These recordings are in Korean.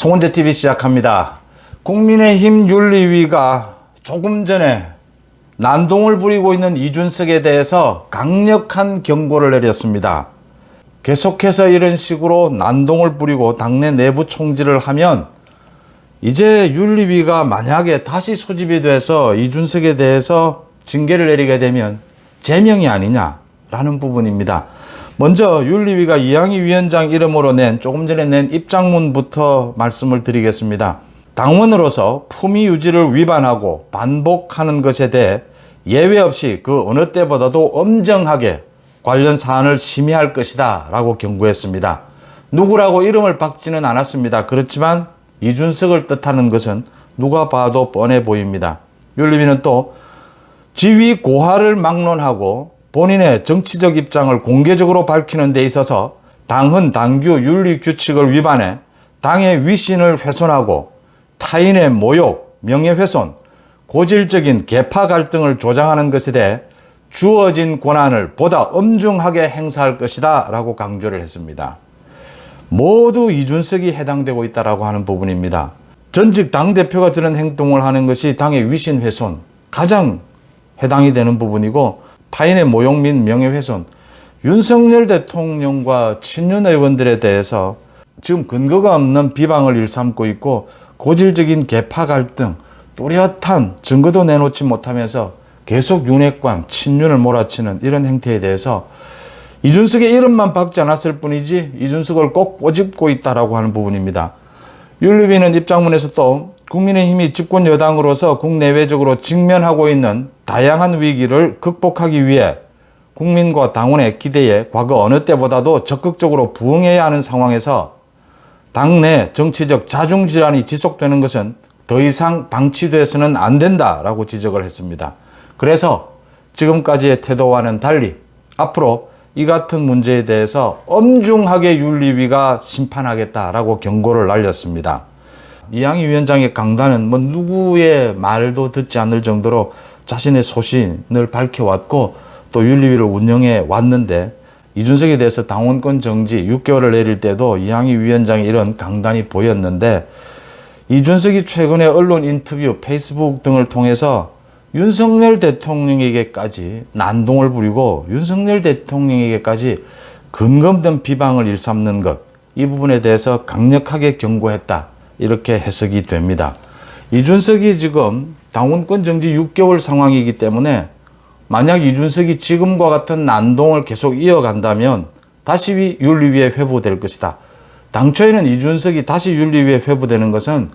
송은재TV 시작합니다. 국민의힘 윤리위가 조금 전에 난동을 부리고 있는 이준석에 대해서 강력한 경고를 내렸습니다. 계속해서 이런 식으로 난동을 부리고 당내 내부 총질을 하면 이제 윤리위가 만약에 다시 소집이 돼서 이준석에 대해서 징계를 내리게 되면 제명이 아니냐라는 부분입니다. 먼저 윤리위가 이양희 위원장 이름으로 조금 전에 낸 입장문부터 말씀을 드리겠습니다. 당원으로서 품위 유지를 위반하고 반복하는 것에 대해 예외 없이 그 어느 때보다도 엄정하게 관련 사안을 심의할 것이다 라고 경고했습니다. 누구라고 이름을 박지는 않았습니다. 그렇지만 이준석을 뜻하는 것은 누가 봐도 뻔해 보입니다. 윤리위는 또 지위 고하를 막론하고 본인의 정치적 입장을 공개적으로 밝히는 데 있어서 당헌 당규 윤리 규칙을 위반해 당의 위신을 훼손하고 타인의 모욕, 명예훼손, 고질적인 계파 갈등을 조장하는 것에 대해 주어진 권한을 보다 엄중하게 행사할 것이다 라고 강조를 했습니다. 모두 이준석이 해당되고 있다라고 하는 부분입니다. 전직 당대표가 저런 행동을 하는 것이 당의 위신 훼손, 가장 해당이 되는 부분이고, 타인의 모욕 및 명예훼손, 윤석열 대통령과 친윤 의원들에 대해서 지금 근거가 없는 비방을 일삼고 있고, 고질적인 계파 갈등, 뚜렷한 증거도 내놓지 못하면서 계속 윤핵관, 친윤을 몰아치는 이런 행태에 대해서 이준석의 이름만 박지 않았을 뿐이지 이준석을 꼭 꼬집고 있다라고 하는 부분입니다. 윤리위는 입장문에서 또 국민의힘이 집권 여당으로서 국내외적으로 직면하고 있는 다양한 위기를 극복하기 위해 국민과 당원의 기대에 과거 어느 때보다도 적극적으로 부응해야 하는 상황에서 당내 정치적 자중질환이 지속되는 것은 더 이상 방치돼서는 안 된다라고 지적을 했습니다. 그래서 지금까지의 태도와는 달리 앞으로 이 같은 문제에 대해서 엄중하게 윤리위가 심판하겠다라고 경고를 날렸습니다. 이양희 위원장의 강단은 누구의 말도 듣지 않을 정도로 자신의 소신을 밝혀왔고 또 윤리위를 운영해 왔는데, 이준석에 대해서 당원권 정지 6개월을 내릴 때도 이양희 위원장이 이런 강단이 보였는데, 이준석이 최근에 언론 인터뷰, 페이스북 등을 통해서 윤석열 대통령에게까지 난동을 부리고 윤석열 대통령에게까지 근거 없는 비방을 일삼는 것, 이 부분에 대해서 강력하게 경고했다, 이렇게 해석이 됩니다. 이준석이 지금 당원권 정지 6개월 상황이기 때문에 만약 이준석이 지금과 같은 난동을 계속 이어간다면 다시 윤리위에 회부될 것이다. 당초에는 이준석이 다시 윤리위에 회부되는 것은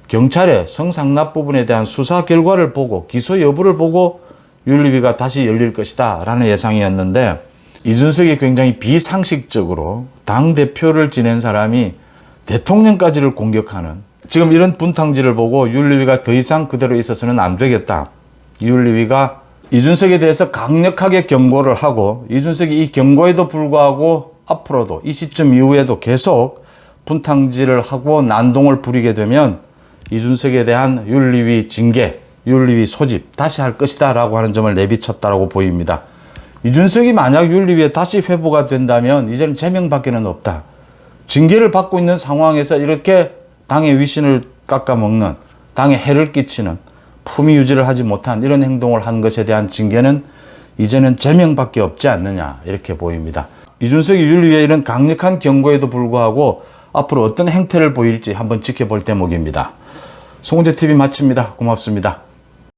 경찰의 성상납 부분에 대한 수사 결과를 보고 기소 여부를 보고 윤리위가 다시 열릴 것이다 라는 예상이었는데, 이준석이 굉장히 비상식적으로 당대표를 지낸 사람이 대통령까지를 공격하는 지금 이런 분탕질을 보고 윤리위가 더 이상 그대로 있어서는 안 되겠다. 윤리위가 이준석에 대해서 강력하게 경고를 하고, 이준석이 이 경고에도 불구하고 앞으로도 이 시점 이후에도 계속 분탕질을 하고 난동을 부리게 되면 이준석에 대한 윤리위 징계, 윤리위 소집 다시 할 것이다 라고 하는 점을 내비쳤다라고 보입니다. 이준석이 만약 윤리위에 다시 회부가 된다면 이제는 제명밖에는 없다. 징계를 받고 있는 상황에서 이렇게 당의 위신을 깎아먹는, 당에 해를 끼치는, 품위 유지를 하지 못한 이런 행동을 한 것에 대한 징계는 이제는 제명밖에 없지 않느냐, 이렇게 보입니다. 이준석이 윤리위에 이런 강력한 경고에도 불구하고 앞으로 어떤 행태를 보일지 한번 지켜볼 대목입니다. 송은재TV 마칩니다. 고맙습니다.